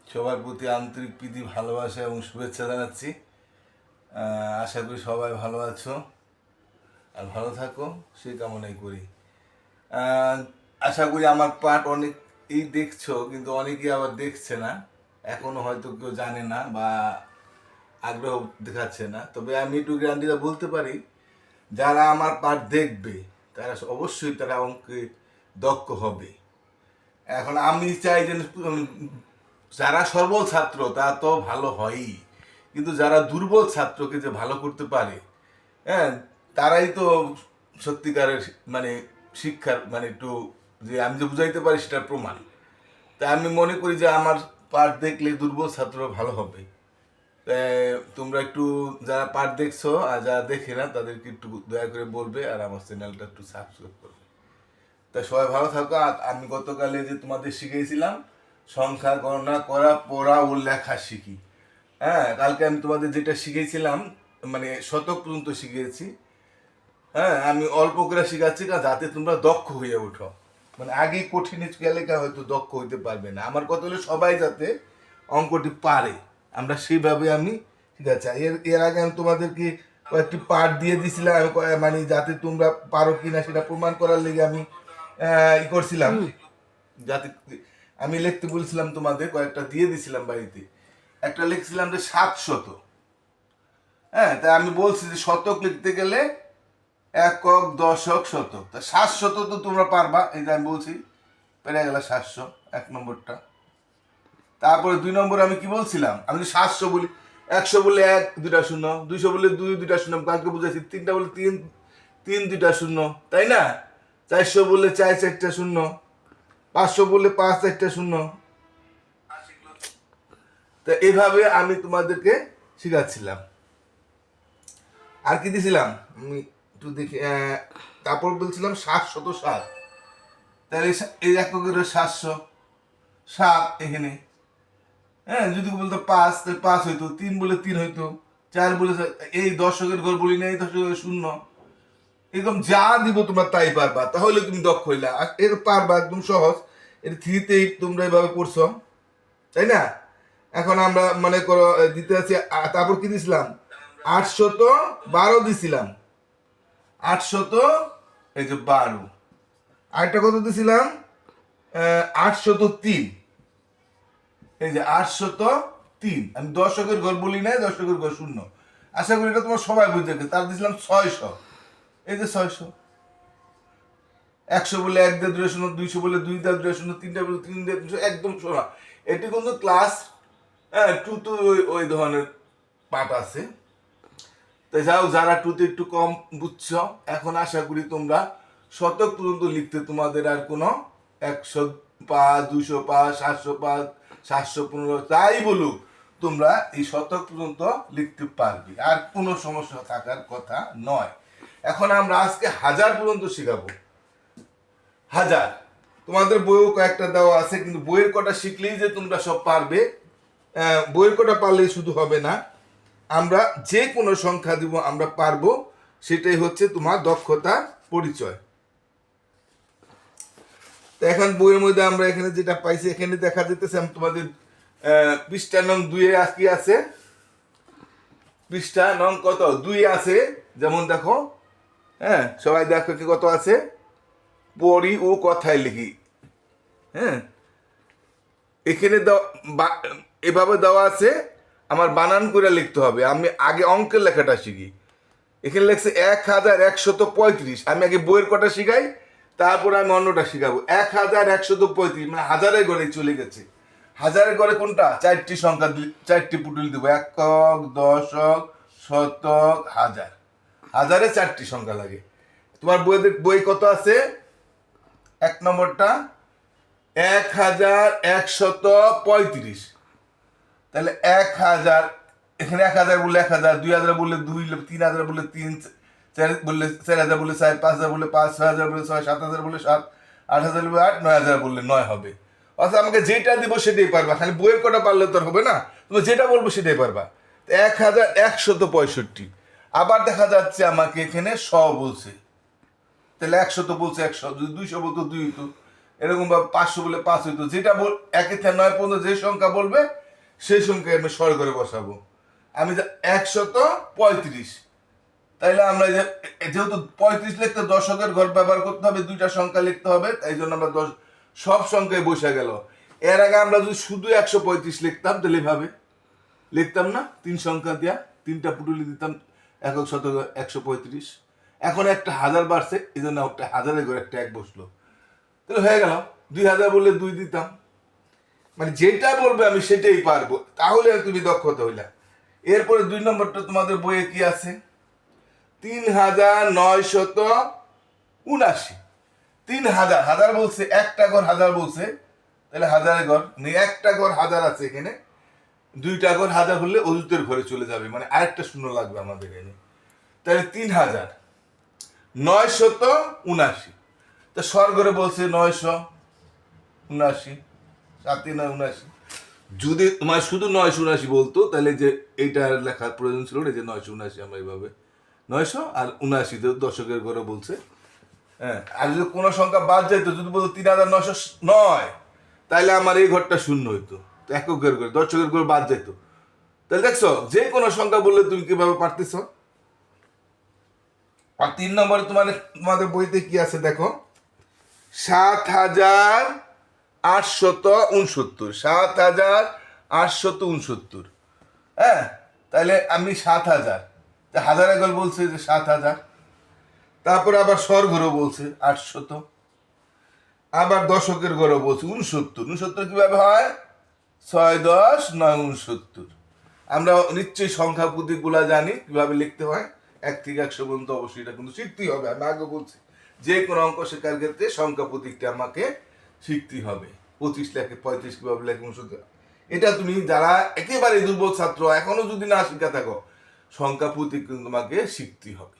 সবার প্রতি আন্তরিক প্রীতি ভালোবাসা এবং শুভেচ্ছা জানাচ্ছি। আশা করি সবাই ভালো আছো আর ভালো থাকো, সেই কামনাই করি। আহ, আশা করি আমার পাঠ অনেকেই দেখছো, কিন্তু অনেকেই আবার দেখছে না, এখনো হয়তো কেউ জানে না বা আগ্রহ দেখাচ্ছে না। তবে আমি একটু গ্যারান্টিটা বলতে পারি, যারা আমার পাঠ দেখবে তারা অবশ্যই তারা অঙ্কে দক্ষ হবে। এখন আমি চাই যে যারা সর্বল ছাত্র তা তো ভালো হয়ই, কিন্তু যারা দুর্বল ছাত্রকে যে ভালো করতে পারে, হ্যাঁ, তারাই তো সত্যিকারের মানে শিক্ষার মানে একটু যে আমি যে বুঝাইতে পারি সেটার প্রমাণ। তাই আমি মনে করি যে আমার পাঠ দেখলে দুর্বল ছাত্র ভালো হবে। তাই তোমরা একটু যারা পাঠ দেখছো আর যারা দেখে না তাদেরকে একটু দয়া করে বলবে, আর আমার চ্যানেলটা একটু সাবস্ক্রাইব করবে। তাই সবাই ভালো থাকো। আর আমি গতকালে যে তোমাদের শিখিয়েছিলাম সংখ্যা গণনা করা, পড়া ও লেখা শিখি, হ্যাঁ, কালকে আমি তোমাদের যেটা শিখিয়েছিলাম মানে শতক পর্যন্ত শিখিয়েছি। হ্যাঁ, আমি অল্প করে শিখাচ্ছি না, যাতে তোমরা দক্ষ হয়ে ওঠো। মানে আগে কঠিন লেখা হয়তো দক্ষ হইতে পারবে না, আমার কথা হলো সবাই যাতে অঙ্কটি পারে, আমরা সেইভাবে আমি শিখাচ্ছি। এর এর আগে আমি তোমাদেরকে কয়েকটি পার্ট দিয়ে দিছিলাম, আমি মানে যাতে তোমরা পারো কিনা সেটা প্রমাণ করার লেগে আমি ই করছিলাম, যাতে আমি লিখতে বলছিলাম তোমাদের, কয়েকটা দিয়ে দিছিলাম বাড়িতে। একটা লিখছিলাম যে 700, হ্যাঁ, তাই আমি বলছি যে শতক লিখতে গেলে একক, দশক, শতক। তা 700 তো তোমরা পারবা, এই যে আমি বলছি পেরে গেল 700, 1 নম্বরটা। তারপরে 2 নম্বরে আমি কি বলছিলাম, আমি যদি 700 বলি, 100 বলে 1 2টা শূন্য, 200 বলে 2 2টা শূন্য, কালকে বুঝাইছি 3টা বলে 3 3 2টা শূন্য, তাই না? 400 বলে 4 4টা শূন্য, 500 বলে 5 4টা শূন্য। তা এইভাবে আমি তোমাদেরকে শিখাচ্ছিলাম। আর কি দিছিলাম আমি একটু দেখি, তারপর বলছিলাম 707, তাহলে এই এককের 707 এখানে, হ্যাঁ, যদি বলতো 5 তাহলে 5 হইতো, 3 বলে 3 হইতো, 4 বলে এই দশকের ঘর বলি না, এই দশকের শূন্য, এরকম যা দিব তোমরা তাই পারবা, তাহলে তুমি দক্ষ হইলা। আর এর পারবা একদম সহজ, এর থ্রিতেই তোমরা এইভাবে পড়ছো, তাই না? এখন আমরা মনে করো দিতে আছি, তারপর কি দিছিলাম, 812 দিছিলাম, 812। আরেকটা কত দিছিলাম, 803। এই যে 803, আমি দশকের ঘর বলি নাই, দশকের ঘর শূন্য। আশা করি এটা তোমার সবাই বুঝতে গেছে। তার দিছিলাম 600, এই যে 600। 100 বলে 1 দিয়ে 2 শূন্য, 200 বলে 2 দিয়ে 2 শূন্য, 3টা বলে 3 দিয়ে 2, একদম শোনা। এটি কিন্তু ক্লাস 2 তো ওই ধরনের পাঠ আছে। তাই যাও, যারা 2তে একটু কম বুঝছো, এখন আশা করি তোমরা শতক পর্যন্ত লিখতে তোমাদের আর কোনো 105, 205, 705, 715 তাই বলুক, তোমরা এই শতক পর্যন্ত লিখতে পারবে, আর কোনো সমস্যা থাকার কথা নয়। এখন আমরা আজকে 1000 পর্যন্ত শেখাবো। 1000 তোমাদের বইও কয়েকটা দেওয়া আছে, কিন্তু বইয়ের কটা শিখলেই যে তোমরা সব পারবে, বইয়ের কটা পারলেই শুধু হবে না, আমরা যে কোনো সংখ্যা দিব আমরা পারবো, সেটাই হচ্ছে তোমার দক্ষতার পরিচয়। তো এখন বইয়ের মধ্যে আমরা এখানে যেটা পাইছি, এখানে দেখা যেতেছে আমি তোমাদের পৃষ্ঠা নং 2-এ কি আছে, পৃষ্ঠা নং কত 2 আছে, যেমন দেখো, হ্যাঁ, সবাই দেখো কি কত আছে, পড়ি ও কথায় লিখি, হ্যাঁ, এখানে এভাবে দেওয়া আছে, আমার বানান করে লিখতে হবে। আমি আগে অঙ্কের লেখাটা শিখি। এখানে লেখছে 1135, আমি আগে বইয়ের কটা শিখাই, তারপরে আমি অন্যটা শিখাবো। 1135 মানে হাজারের ঘরে চলে গেছে। হাজারের ঘরে কোনটা, 4টি সংখ্যা, 4টি পুটুল দিব, একক, দশক, শতক, হাজার। হাজারে 4টি সংখ্যা লাগে। তোমার বই কত আছে, 1 নম্বরটা 1135, তাহলে 1000, এখানে 1000 বললে 1000, 2000 বললে 2, 3000 বললে 3, 4 বললে 4000 বললে 4, 5000 বললে 5, 6000 বললে 6, 7000 বললে 7, 8000 বললে 8, 9000 বললে 9 হবে। অর্থাৎ আমাকে যেটা দিব সেটাই পারবা, খালি বইয়ের কটা পারলে তো হবে না, তুমি যেটা বলবো সেটাই পারবা। 1165। আবার দেখা যাচ্ছে আমাকে এখানে 100 বলছে, তাহলে 100 তো বলছে 100, যদি 200 বলতো 2 হইতো, এরকম ভাবে 500 বলে 5 হইতো, যেটা একের থেকে 9 পর্যন্ত যে সংখ্যা বলবে সেই সংখ্যায় আমি স্বর করে বসাবো। আমি 135, তাইলে আমরা যেহেতু 35 লিখতে দশকের ঘর ব্যবহার করতে হবে, দুইটা সংখ্যা লিখতে হবে, তাই জন্য আমরা সব সংখ্যায় বসে গেল। এর আগে আমরা যদি শুধু 135 লিখতাম তাহলে এভাবে লিখতাম না, 3 সংখ্যা দিয়া 3টা পুটুলি দিতাম, একক শতক 135। এখন একটা 1000 বাড়ছে, এই জন্য একটা 1000-এর ঘরে একটা 1 বসলো, তাহলে হয়ে গেল 2000 বললে 2 দিতাম। মানে যেটা বলবে আমি সেটাই পারবো, তাহলে তুমি দক্ষতা হইলা। এরপরে 2 নম্বরটা তোমাদের বইয়ে কি আছে, 3979। 3000, হাজার বলছে, একটা ঘর 1000 বলছে, তাহলে 1000-এর ঘর নেই, একটা ঘর 1000 আছে এখানে, 2টা ঘর 1000 হলে অযুতের ঘরে চলে যাবে, মানে আরেকটা শূন্য লাগবে আমাদের এখানে, তাহলে 3979। তা স্বর ঘরে বলছে 979, 7-9-79। যদি তোমার শুধু 979 বলতো তাহলে যে এইটা লেখার প্রয়োজন ছিল না, যে 979 আমরা এইভাবে 900 আর 79 দশকের ঘরে বলছে। হ্যাঁ, আর যদি কোনো সংখ্যা বাদ যাইতো, যদি বলতো 3909, তাহলে আমার এই ঘরটা শূন্য হইতো, এককের ঘর দশকের ঘর বাদ যাইতো। তাহলে দেখছো যে কোনো সংখ্যা বললে তুমি কিভাবে পারতেছ। আর 3 নম্বরে তোমাদের বইতে কি আছে দেখো, 7869। 7869, হ্যাঁ, তাহলে আমি 7000, হাজারের গল বলছে যে 7000। তারপরে আবার স্বর ঘরও বলছে 800, আবার দশকের ঘরও বলছে 69। 69 কিভাবে হয়, 6-10-9-69। আমরা নিশ্চয়ই সংখ্যা প্রতীকগুলা জানি কিভাবে লিখতে হয়, 1 থেকে 100 পর্যন্ত, অবশ্যই এটা কিন্তু শিখতেই হবে। আমি আগে বলছি যে কোনো অঙ্ক শেখার ক্ষেত্রে সংখ্যা প্রতীকটা আমাকে শিখতেই হবে। 25 লেখে 35 কিভাবে লেখে 69, এটা তুমি যারা একেবারে দুর্বল ছাত্র এখনো যদি না শিখা থাকো, সংখ্যা প্রতীক কিন্তু তোমাকে শিখতেই হবে,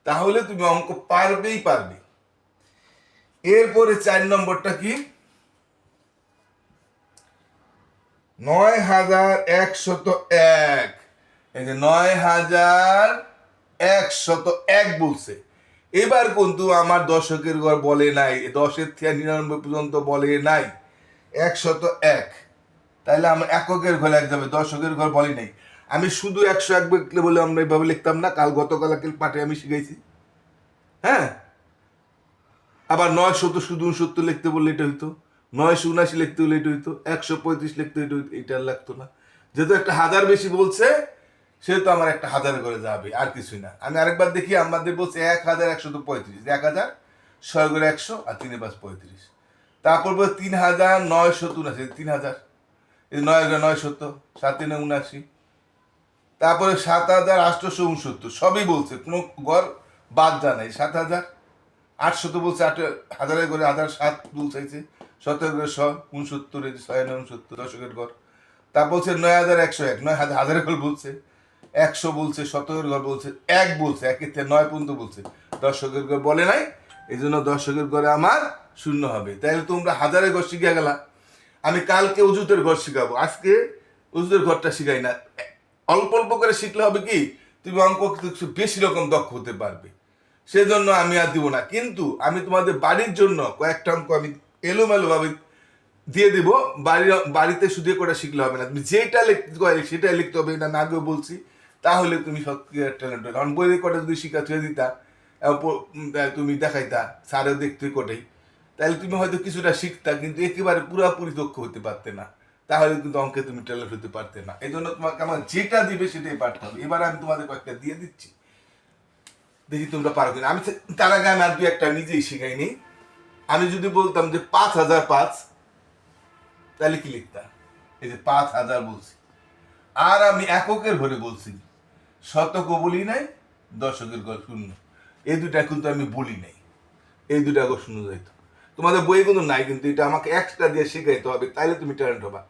তাহলে তুমি অঙ্ক পারবেই পারবে। এরপরে 4 নম্বরটা কি, 9101। এই যে 9101 বলছে। এবার কিন্তু আমার দশকের ঘর বলে নাই, 10-এর থেকে 99 পর্যন্ত বলে নাই, 101। তাইলে আমরা এককের ঘর এক যাবে, দশকের ঘর বলে নাই। আমি শুধু 101 লিখলে বলে আমরা এইভাবে লিখতাম না, গতকাল পাঠে আমি শিখাইছি। হ্যাঁ, আবার 900 শুধু 69 লিখতে বললে এটা হইতো, 979 লিখতে হলে এটা হইতো, 135 লিখতে হইতো, এটা লাগতো না। যেহেতু একটা 1000 বেশি বলছে সেহেতু আমার একটা 1000 করে যাবে, আর কিছুই না। আমি আরেকবার দেখি, আমাদের বলছে 1135, 1000 6 করে 100 আর 3-5-35। তারপর বলছে 3979, 3000, 9-9-70, 7-9-79। তারপরে 7869, সবই বলছে, কোনো ঘর বাদ যা নাই। 7800 বলছে, 1000-এর ঘরে 1007 বলছে, 17 ঘরে 169, 6-9-69 দশকের ঘর। তারপর বলছে 9101, 9000-এর ঘর বলছে, 100 বলছে, 17 ঘর বলছে, 1 বলছে, 1 থেকে 9 পর্যন্ত বলছে, দশকের ঘর বলে নাই, এই জন্য দশকের ঘরে আমার শূন্য হবে। তাহলে তোমরা 1000-এর ঘর শিখে গেলা। আমি কালকে অযুতের ঘর শিখাবো, আজকে অযুতের ঘরটা শিখাই না। অল্প অল্প করে শিখলে হবে কি, তুমি অঙ্ক বেশি রকম দক্ষ হতে পারবে, সেজন্য আমি আর দিব না। কিন্তু আমি তোমাদের বাড়ির জন্য কয়েকটা অঙ্ক আমি এলোমেলো ভাবে দিয়ে দিব, বাড়িতে শুধু করে শিখলে হবে না, তুমি যেটা লিখতে সেটাই লিখতে হবে, এটা না আগেও বলছি, তাহলে তুমি সত্যিকার ট্যালেন্ট হবে। কারণ বইয়ের কটা যদি শিখা ছুঁয়ে দিতা, তুমি দেখাইতা স্যারেও দেখতে কোটাই, তাহলে তুমি হয়তো কিছুটা শিখতা, কিন্তু একেবারে পুরাপুরি দক্ষ হতে পারতে না, তাহলে কিন্তু অঙ্কে তুমি ট্যালেন্ট হতে পারতে না। এই জন্য তোমাকে আমার যেটা দিবে সেটাই পারতে হবে। এবার আমি তোমাদের কয়েকটা দিয়ে দিচ্ছি, দেখি তোমরা পারো কিনা। আমি তার আগে আমি আর দু একটা নিজেই শিখাইনি। আমি যদি বলতাম যে 5005, তাহলে কি লিখতা, এই যে 5000 বলছি, আর আমি এককের ঘরে বলছি, শতকও বলি নাই, দশকের ঘর শূন্য, এই দুটা কিন্তু আমি বলি নাই, এই দুটা ঘর শূন্য যাইতো। তোমাদের বই কিন্তু নাই, কিন্তু এটা আমাকে এক্সট্রা দিয়ে শিখাইতে হবে, তাইলে তুমি ট্যালেন্ট হবা।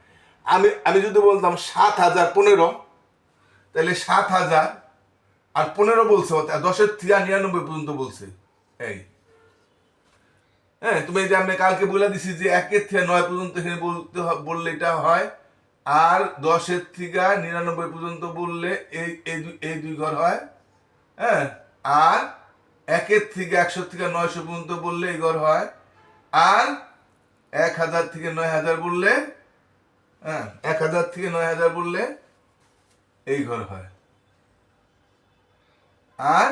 আমি যদি বলতাম 7015, তাহলে 7000 আর 15 বলছে, 10-এর থেকে 99 পর্যন্ত বলছে। এই হ্যাঁ, তুমি যে আমি কালকে বলে দিছি যে 1-এর থেকে 9 পর্যন্ত এখানে বললে এটা হয়, আর 10-এর থেকে 99 পর্যন্ত বললে এই দুই ঘর হয়। হ্যাঁ, আর 1-এর থেকে 100 থেকে 900 পর্যন্ত বললে এই ঘর হয়, আর 1000 থেকে 9000 বললে, হ্যাঁ 1000 থেকে 9000 বললে এই ঘর হয়। আর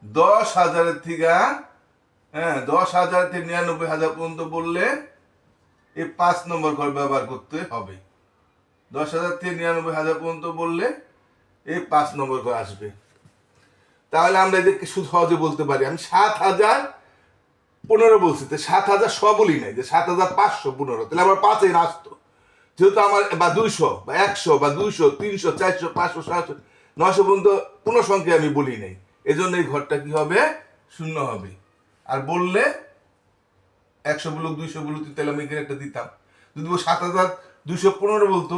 10,000 থেকে, হ্যাঁ 10,000 থেকে 99,000 পর্যন্ত বললে এই 5 নম্বর ঘর ব্যবহার করতে হবে। 10,000 থেকে 99,000 পর্যন্ত বললে এই 5 নম্বর ঘর আসবে। তাহলে আমরা এদেরকে শুধু সহজে বলতে পারি। আমি 7,015 বলছি, তো 7,000 সব বলি নাই, যে 7,515, তাহলে আমার 5 আসতো। যেহেতু আমার বা 200 বা 100 বা 200 300 400 500 700 900 পর্যন্ত কোনো সংখ্যা আমি বলি নাই, এজন্য এই ঘরটা কি হবে? শূন্য হবে। আর বললে 100 বলুক 200 বলুক, তাহলে আমি এখানে একটা দিতাম। যদি ও 7,215 বলতো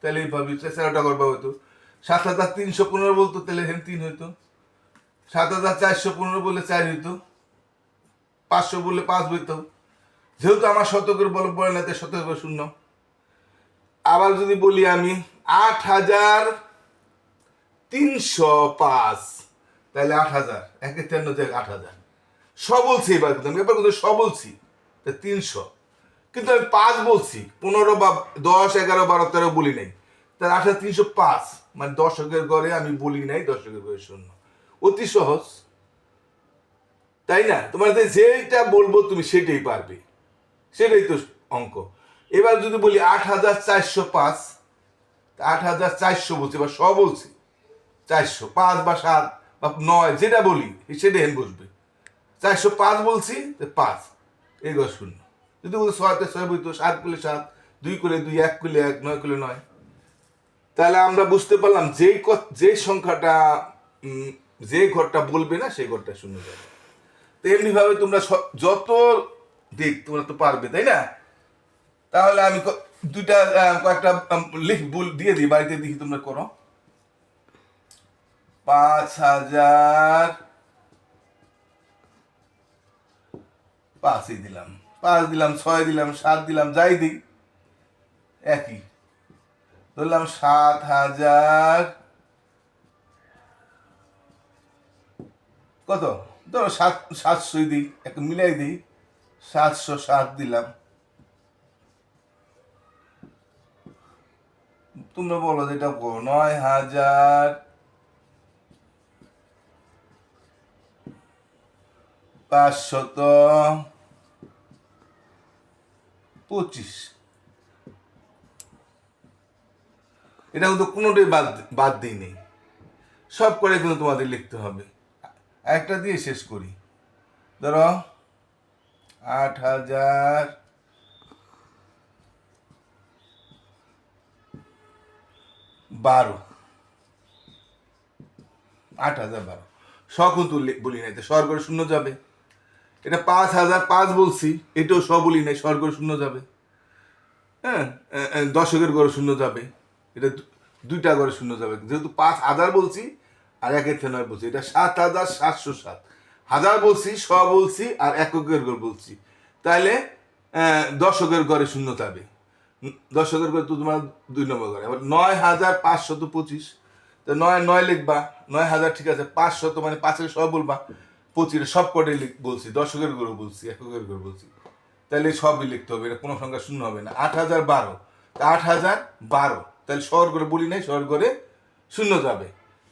তাহলে এইভাবে 13টা ঘর হতো। 7,315 বলতো তাহলে এখানে 3 হইতো। 7,415 বললে 4 হইতো। 500 বললে 5 হইতো। যেহেতু আমার শতকের বল পড়ে না, তাই শতকের শূন্য। আবার যদি বলি আমি 8,305, তাহলে 8,000 একে 53 থেকে 8,000 সব বলছি। এবার কিন্তু সব বলছি 300, কিন্তু আমি 5 বলছি, 15 বা 10 11 12 13 বলি নাই। তাহলে 8,305 মানে দশকের ঘরে আমি বলি নাই, দশকের ঘরে শূন্য। অতি সহজ, তাই না? তোমার যেটা বলবো তুমি সেটাই পারবে, সেটাই তো অঙ্ক। এবার যদি বলি 8,405, 8,400 বলছি, এবার সব বলছি 400, 5 বা 7 বা 9 যেটা বলি সেটাই হেন বসবে। 405 বলছি, 5 এই ঘর শূন্য। যদি বলতো 6 6 বলতো, 7 করলে 7, 2 করলে 2, 1 করলে 1, 9 করলে 9। তাহলে আমরা বুঝতে পারলাম যে সংখ্যাটা যে ঘরটা বলবে না সেই ঘরটা শূন্য যাবে। তো এমনি ভাবে তোমরা যত দিক তোমরা তো পারবে, তাই না? তাহলে আমি দুইটা কয়েকটা দিয়ে দিই, বাড়িতে দেখি তোমরা করো। 5,000 5ই দিলাম, 5 দিলাম, 6 দিলাম, 7 দিলাম, যাই দিই একই। ধরলাম 7,000 কত, ধরো 700 দিই, একটু মিলাই দিই, 707 দিলাম। তোমরা বলো যেটা করো। 9,525, এটা কিন্তু কোনোটাই বাদ দিই নেই, সব করে কিন্তু তোমাদের লিখতে হবে। একটা দিয়ে শেষ করি। ধরো 8,012, 8,012 সব কিন্তু বলি নাই, তো স্বর করে শূন্য যাবে। এটা 5,005 বলছি, এটাও সব বলি নাই, স্বর করে শূন্য যাবে। হ্যাঁ, দশকের ঘরে শূন্য যাবে, এটা দুইটা ঘরে শূন্য যাবে। যেহেতু 5,000 বলছি আর 1 থেকে 9 বলছি, এটা 7,707। হাজার বলছি, শ বলছি আর এককের ঘর বলছি, তাহলে দশকের ঘরে শূন্য যাবে। দশকের ঘরে তো তোমার 2 নম্বর ঘরে। আবার 9,525, তো 9 লিখবা, 9,000 ঠিক আছে, 500 মানে 5-এর সব বলবা, 25 সব কটাই বলছি, দশকের ঘরে বলছি, এককের ঘরে বলছি, তাহলে সবই লিখতে হবে, এটা কোনো সংখ্যা শূন্য হবে না। 8,012, তা 8,012, তাহলে শহর করে বলি নাই, শহর করে শূন্য যাবে।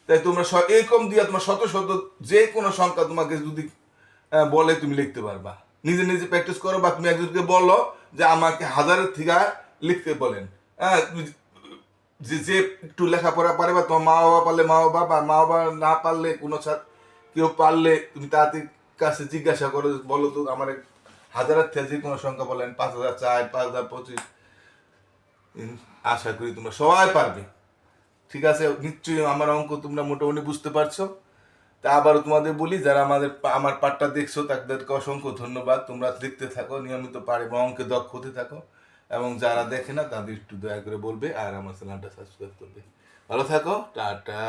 তাই তোমরা এরকম দিয়া তোমার শত শত যে কোনো সংখ্যা তোমাকে যদি বলে তুমি লিখতে পারবা। নিজে নিজে প্র্যাকটিস করো, বা তুমি একজনকে বলো যে আমাকে 1000-এর থেকে লিখতে বলেন। হ্যাঁ, যে একটু লেখাপড়া পারে, বা তোমার মা বাবা পারলে মা বাবা, বা মা বাবা না পারলে কোনো কেউ পারলে তুমি তাদের কাছে জিজ্ঞাসা করো, বলো তো আমার 1000-এর থেকে যে কোনো সংখ্যা বলেন, 5,004, 5,025। আশা করি তোমরা সবাই পারবে। ঠিক আছে, নিশ্চয়ই আমার অঙ্ক তোমরা মোটামুটি বুঝতে পারছো। তা আবারও তোমাদের বলি, যারা আমার পাঠটা দেখছো তাদেরকে অসংখ্য ধন্যবাদ। তোমরা দেখতে থাকো, নিয়মিত পারে বা অঙ্কে দক্ষ হতে থাকো, এবং যারা দেখে না তাদের একটু দয়া করে বলবে আর আমার চ্যানেলটা সাবস্ক্রাইব করবে। ভালো থাকো, টাটা।